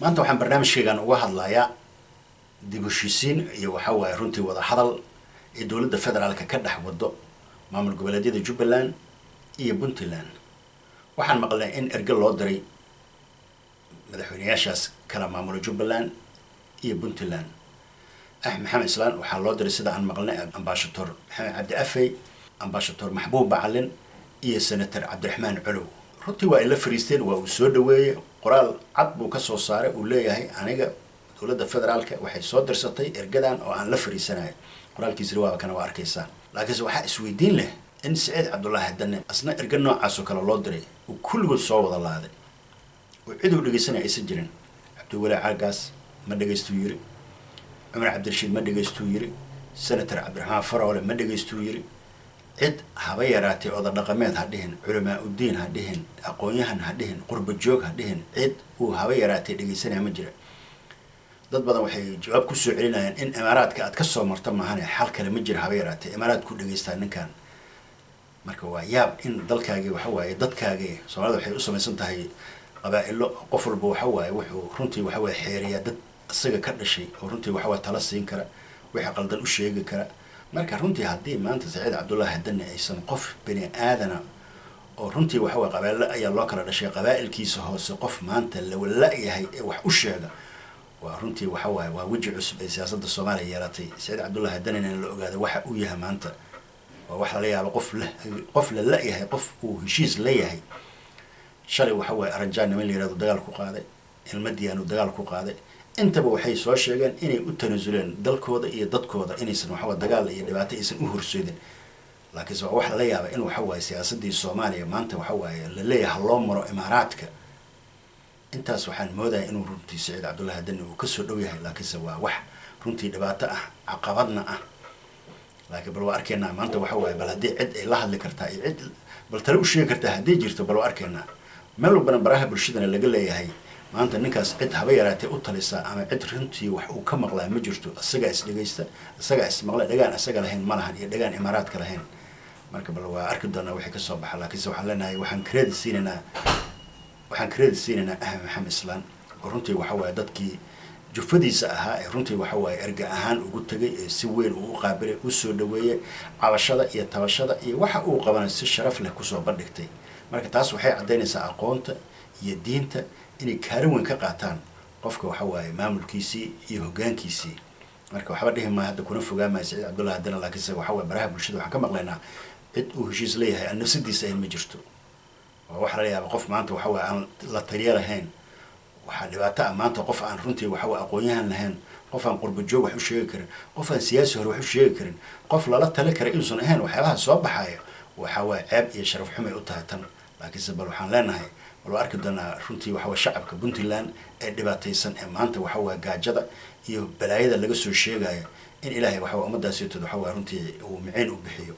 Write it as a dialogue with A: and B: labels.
A: maanta waxaan barnaamijkaygan uga hadlayaa dib u heshiisiin iyo waxa waaye runtii wada hadal ee dowladda federaalka ka dhex wado maamul goboleedyada Jubbaland iyo Puntland. waxaan maqlay in erga loo diray madaxweynayaashaas kala maamula Jubbaland iyo Puntland. maxamed islaan waxaa loo diray sida aan maqlay ambassador maxamed cabdi afey, ambassador maxbuub bacalin iyo senator cabdiraxmaan colow. runtii waa ila fariisteen, waa uu soo dhaweeyay, qoraal cad buu ka soo saaray uu leeyahay aniga dowladda federaalka waxay soo dirsatay ergadan oo aan la fariisanayo. qoraalkiisina waa kana waa arkaysaan. laakiin waxaa isweydiin leh in Saciid Cabdullaahi Danne asna erga noocaas oo kale loo diray uu kulligood soo wada laaday oo cid uu dhageysanaya aysan jirin. Cabdiweli Caagaas ma dhageysto yiri, Cumar Cabdirashiid ma dhageysto yiri, senator Cabdiraxmaan Faroole ma dhageysto yiri. cid haba yaraatay oda dhaqameed ha dhihin, culamaa u diin ha dhihin, aqoon-yahan ha dhihin, qurba joog ha dhihin, cid uu haba yaraatay dhageysanaya ma jira. dad badan waxay jawaab ku soo celinayaan in imaaraadka aad ka soo marto maahan xal kale ma jira haba yaraatay imaaraadku dhageystaa ninkan. marka waa yaab in dalkaagii waxa waaye dadkaagii Soomaalida waxay u samaysan tahay qabaa'ilo, qof walba waxa waaye wuxuu runtii waxa waaye xeeriya dad isaga ka dhashay oo runtii waxa waaye tala siin kara, wixii qaldan u sheegi kara. marka runtii haddii maanta Saciid Cabdullaahi Danne aysan qof bini aadana oo runtii waxa waaye qabaa'ilo ayaa loo kala dhashay, qabaa'ilkiisa hoose qof maanta la yahay ee wax u sheega, waa runtii waxa waaye waa waji cusub ee siyaasadda Soomaaliya yeelatay. Saciid Cabdullaahi Danne in la ogaado waxa uu yahay maanta waa wax la yaabo, qof la yahay, qof uu heshiis la yahay. shalay waxa waaye Aranjaan niman la yiraahdo dagaal ku qaaday, ilmadiyaanu dagaal ku qaaday, intaba waxay soo sheegeen inay u tanaasuleen dalkooda iyo dadkooda inaysan waxa waaye dagaal iyo dhibaato aysan u horseedin. laakiin waa wax la yaabo in waxa waaye siyaasadii Soomaaliya maanta waxa waaye la leeyahay loo maro imaaraadka. intaas waxaan moodayaa inuu runtii Saciid Cabdullaahi Danne uu ka soo dhow yahay, laakiin waa wax runtii dhibaato ah, caqabadna ah. laakiin bal waa arkaynaa maanta waxa waaye bal haddii cid ay la hadli kartaa iyo cid bal tale u sheegi kartaa haddii jirto bal waa arkaynaa. meel walbana baraha bulshadana laga leeyahay maanta ninkaas cid haba yaraatee u talisa ama cid runtii wax uu ka maqlaa ma jirto. isagaa is dhageysta, isagaa is maqla, dhagaan isaga lahayn ma lahan iyo dhagaan imaaraadka lahayn. marka bal waa arki doonaa wixii ka soo baxa. laakiinse waxaan leenahay waxaan credit siinaynaa maxamed islaan oo runtii waxa waaye dadkii jufadiisa ahaa ee runtii waxa waaye erga ahaan ugu tagay ee si weyn uu u qaabilay, u soo dhaweeyay, cabashada iyo tabashada iyo waxa uu qabanay si sharaf leh kusoo bandhigtay. marka taas waxay caddaynaysaa aqoonta iyo diinta inay kaalin weyn ka qaataan qofka waxa waaye maamulkiisii iyo hoggaankiisii. marka waxba dhihi maayo hadda kuna fogaamaya Saciid Cabdullaahi Danne, laakiinse waxa waaye baraha bulshada waxaan ka maqlaynaa cid uu heshiis leeyahay aan nafsadiisa ahayn ma jirto. waa wax la yaaba qof maanta waxa waaye aan la taliya lahayn. waxaa dhibaato ah maanta qof aan runtii waxa waaye aqoon-yahan lahayn, qof aan qurba joog wax u sheegi karin, qof aan siyaasi hore wax u sheegi karin, qof lala tali kara inuusan ahayn. waxyaabaha soo baxaya waxa waaye ceeb iyo sharaf xumay u tahay tan. laakiinse bal waxaan leenahay bal waa arki doonaa runtii waxa waaye shacabka Puntland ee dhibaataysan ee maanta waxa waaye gaajada iyo balaayada laga soo sheegaya in ilaahay waxa waaye ummadaasiytood waxa waaye runtii uu miciin u bixiyo.